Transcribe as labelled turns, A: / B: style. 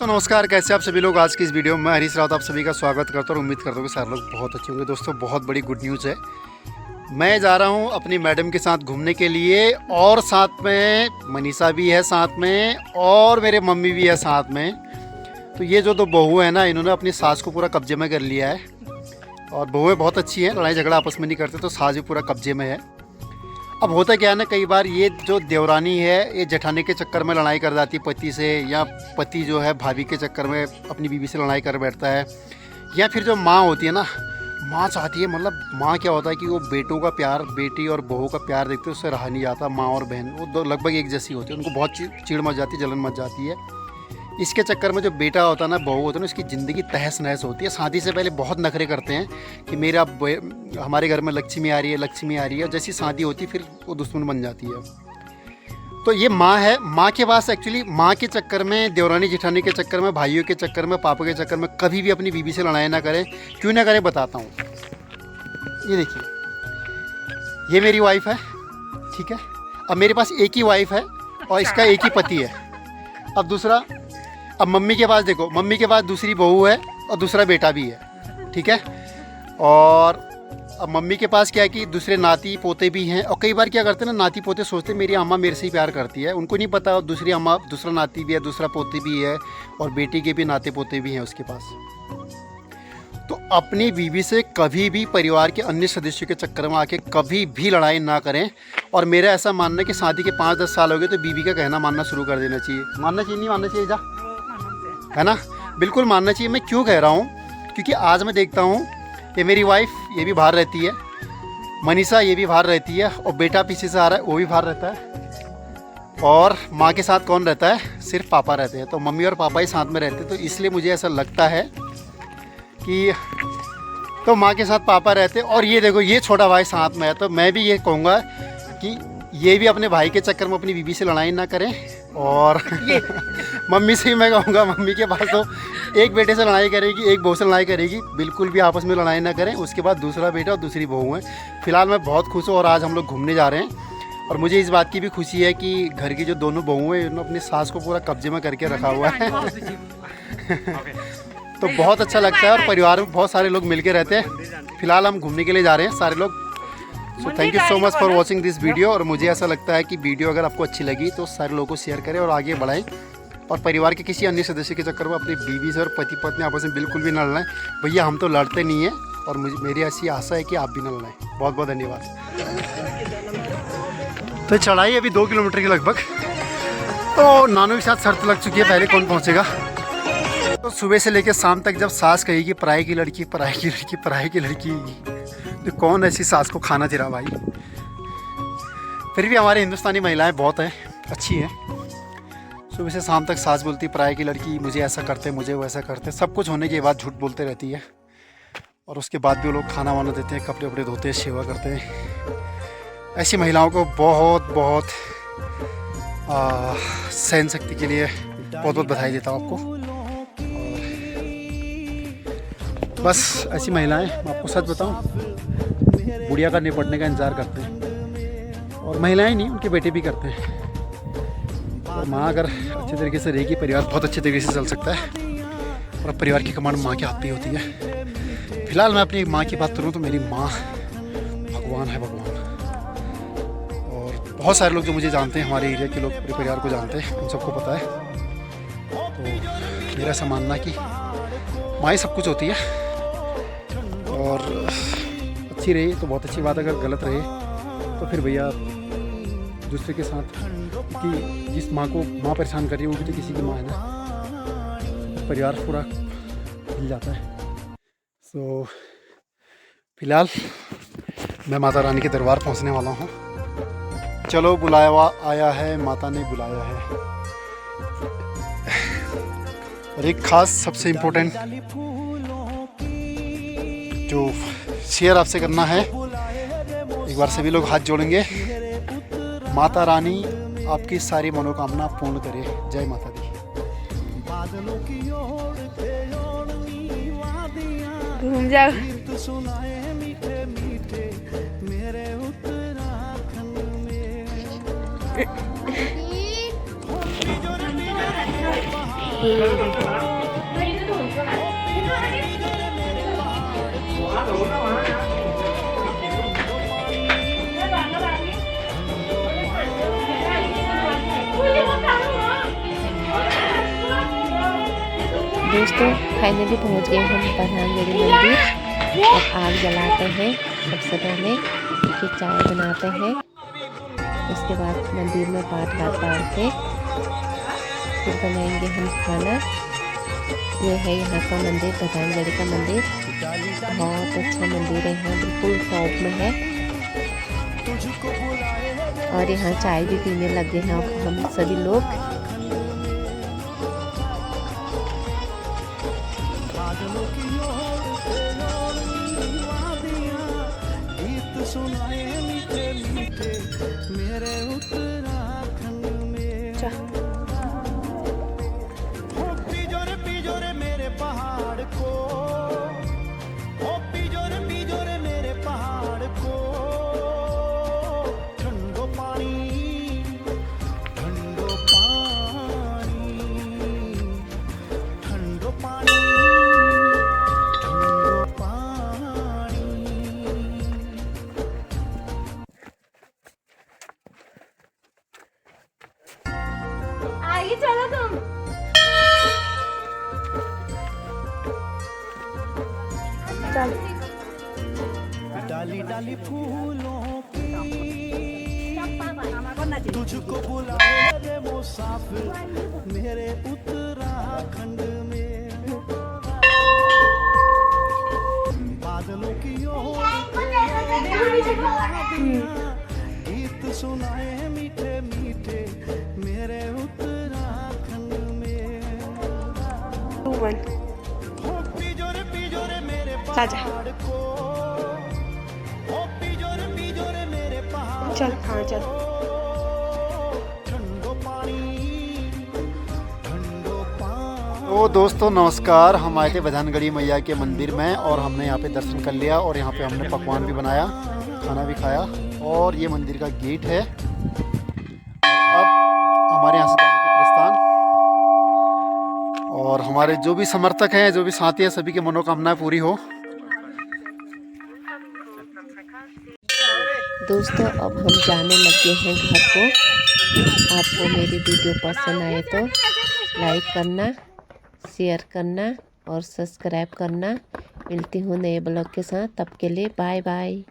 A: तो नमस्कार, कैसे आप सभी लोग। आज की इस वीडियो में हरीश रावत आप सभी का स्वागत करता हूँ और उम्मीद करता हूँ कि सारे लोग बहुत अच्छे होंगे। दोस्तों, बहुत बड़ी गुड न्यूज़ है। मैं जा रहा हूँ अपनी मैडम के साथ घूमने के लिए और साथ में मनीषा भी है साथ में और मेरे मम्मी भी है साथ में। तो ये जो दो बहू है ना, इन्होंने अपनी सास को पूरा कब्जे में कर लिया है और बहुएँ बहुत अच्छी हैं, लड़ाई झगड़ा आपस में नहीं करते, तो सास भी पूरा कब्जे में है। अब होता क्या है ना, कई बार ये जो देवरानी है ये जेठानी के चक्कर में लड़ाई कर जाती है पति से, या पति जो है भाभी के चक्कर में अपनी बीवी से लड़ाई कर बैठता है। या फिर जो माँ होती है ना, माँ चाहती है, मतलब माँ क्या होता है कि वो बेटों का प्यार, बेटी और बहू का प्यार देखते उससे रहा नहीं जाता। माँ और बहन वो दो लगभग एक जैसी होती है, उनको बहुत चिड़ मच जाती है, जलन मच जाती है। इसके चक्कर में जो बेटा होता है ना, बहू होता है ना, उसकी ज़िंदगी तहस नहस होती है। शादी से पहले बहुत नखरे करते हैं कि मेरा हमारे घर में लक्ष्मी आ रही है, लक्ष्मी आ रही है, और जैसी शादी होती है फिर वो दुश्मन बन जाती है। तो ये माँ है, माँ के पास एक्चुअली माँ के चक्कर में, देवरानी जेठानी के चक्कर में, भाइयों के चक्कर में, पापा के चक्कर में कभी भी अपनी बीवी से लड़ाई ना करें। क्यों ना करें बताता हूँ। ये देखिए, ये मेरी वाइफ है, ठीक है। अब मेरे पास एक ही वाइफ है और इसका एक ही पति है। अब दूसरा, अब मम्मी के पास देखो, मम्मी के पास दूसरी बहू है और दूसरा बेटा भी है, ठीक है। और अब मम्मी के पास क्या है कि दूसरे नाती पोते भी हैं। और कई बार क्या करते हैं ना, नाती पोते सोचते हैं मेरी अम्मा मेरे से ही प्यार करती है, उनको नहीं पता दूसरी अम्मा, दूसरा नाती भी है, दूसरा पोती भी है, और बेटी के भी नाते पोते भी हैं उसके पास। तो अपनी बीवी से कभी भी परिवार के अन्य सदस्यों के चक्कर में आके कभी भी लड़ाई ना करें। और मेरा ऐसा मानना है कि शादी के 5-10 साल हो गए तो बीवी का कहना मानना शुरू कर देना चाहिए। मानना चाहिए, नहीं मानना चाहिए, जा है ना, बिल्कुल मानना चाहिए। मैं क्यों कह रहा हूँ, क्योंकि आज मैं देखता हूँ ये मेरी वाइफ, ये भी बाहर रहती है, मनीषा ये भी बाहर रहती है, और बेटा पीछे से आ रहा है वो भी बाहर रहता है। और माँ के साथ कौन रहता है, सिर्फ पापा रहते हैं। तो मम्मी और पापा ही साथ में रहते हैं, तो इसलिए मुझे ऐसा लगता है कि तो माँ के साथ पापा रहते। और ये देखो, ये छोटा भाई साथ में है। तो मैं भी ये कहूँगा कि ये भी अपने भाई के चक्कर में अपनी बीवी से लड़ाई ना करें। और मम्मी से ही मैं कहूँगा, मम्मी के पास तो एक बेटे से लड़ाई करेगी, एक बहू से लड़ाई करेगी, बिल्कुल भी आपस में लड़ाई ना करें। उसके बाद दूसरा बेटा और दूसरी बहू है। फिलहाल मैं बहुत खुश हूँ और आज हम लोग घूमने जा रहे हैं। और मुझे इस बात की भी खुशी है कि घर की जो दोनों बहू हैं उन्होंने अपनी सास को पूरा कब्जे में करके रखा हुआ है। तो बहुत अच्छा लगता है, और परिवार में बहुत सारे लोग मिलके रहते हैं। फिलहाल हम घूमने के लिए जा रहे हैं सारे लोग। So thank you so much for watching this video. और मुझे ऐसा लगता है कि वीडियो अगर आपको अच्छी लगी तो सारे लोगों को शेयर करें और आगे बढ़ाएं। और परिवार के किसी अन्य सदस्य के चक्कर में अपनी बीवी से और पति पत्नी आपस में बिल्कुल भी न लड़ाएं। भैया हम तो लड़ते नहीं हैं, और मेरी ऐसी आशा है कि आप भी न लड़ाएं। बहुत बहुत धन्यवाद। तो चढ़ाई अभी 2 किलोमीटर की लगभग। तो नानू के साथ शर्त लग चुकी है, पहले कौन पहुँचेगा। तो सुबह से लेकर शाम तक जब सास कहेगी पराई की लड़की, पराई की लड़की, पराई की लड़की, तो कौन ऐसी सास को खाना चिरा भाई। फिर भी हमारे हिंदुस्तानी महिलाएं बहुत हैं, अच्छी हैं। सुबह से शाम तक सास बोलती पराई की लड़की, मुझे ऐसा करते, मुझे वैसा करते। सब कुछ होने के बाद झूठ बोलते रहती है, और उसके बाद भी वो लोग खाना वाना देते हैं, कपड़े वपड़े धोते हैं, सेवा करते हैं। ऐसी महिलाओं को बहुत बहुत सहन शक्ति के लिए बहुत बहुत बधाई देता हूँ आपको। बस ऐसी महिलाएं, मैं आपको सच बताऊं, बुढ़िया का निपटने का इंतज़ार करते हैं। और महिलाएं नहीं, उनके बेटे भी करते हैं। और माँ अगर अच्छे तरीके से रहेगी, परिवार बहुत अच्छे तरीके से चल सकता है। और परिवार की कमांड माँ के हाथ पे होती है। फिलहाल मैं अपनी माँ की बात करूँ तो मेरी माँ भगवान है, भगवान। और बहुत सारे लोग जो मुझे जानते हैं, हमारे एरिया के लोग पूरे परिवार को जानते हैं, उन सबको पता है। तो मेरा ऐसा मानना कि माँ ही सब कुछ होती है। और अच्छी रही तो बहुत अच्छी बात, अगर गलत रहे तो फिर भैया दूसरे के साथ, क्योंकि जिस माँ को माँ परेशान कर रही है वो भी तो किसी की माँ है ना, परिवार पूरा हिल जाता है। सो फिलहाल मैं माता रानी के दरबार पहुँचने वाला हूँ। चलो, बुलाया हुआ आया है, माता ने बुलाया है। और एक ख़ास सबसे इम्पोर्टेंट जो शेयर आपसे करना है, एक बार सभी लोग हाथ जोड़ेंगे। माता रानी आपकी सारी मनोकामना पूर्ण करे। जय माता दी।
B: घूम जाओ। दोस्तों फाइनली पहुंच गए हम बधानगढ़ी मंदिर। अब आग जलाते हैं, सबसे पहले फिर चाय बनाते हैं, उसके बाद मंदिर में पाठ हाथ बाढ़ के फिर बनाएंगे हम खाना। ये है यहाँ का मंदिर, बधानगढ़ी का मंदिर। बहुत अच्छा मंदिर है, यहाँ बिल्कुल टॉप में है। और यहाँ चाय भी पीने लगे हैं अब हम सभी लोग।
C: आगे चलो तुम। चल।
D: डाली डाली फूलों की तुझको बुलाए रे मुसाफिर मेरे उत्तराखंड में। बादलों की ओर गीत सुनाए मीठे मीठे मेरे उत्तराखंड में। पिजोरे पिजोरे मेरे पहाड़ को, पिजोरे पिजोरे मेरे पहाड़।
C: चल हाँ चल।
D: ठंडो पानी ठंडो पानी।
A: तो दोस्तों नमस्कार, हम आए थे बधानगढ़ी मैया के मंदिर में और हमने यहाँ पे दर्शन कर लिया और यहाँ पे हमने पकवान भी बनाया, खाना भी खाया और ये मंदिर का गेट है। अब हमारे यहाँ से जाने की प्रस्थान और हमारे जो भी समर्थक हैं, जो भी साथी हैं, सभी की मनोकामनाएं पूरी हो।
B: दोस्तों अब हम जाने लगे हैं घर को। आपको मेरी वीडियो पसंद आए तो लाइक करना, शेयर करना और सब्सक्राइब करना। मिलती हूँ नए ब्लॉग के साथ, तब के लिए बाय बाय।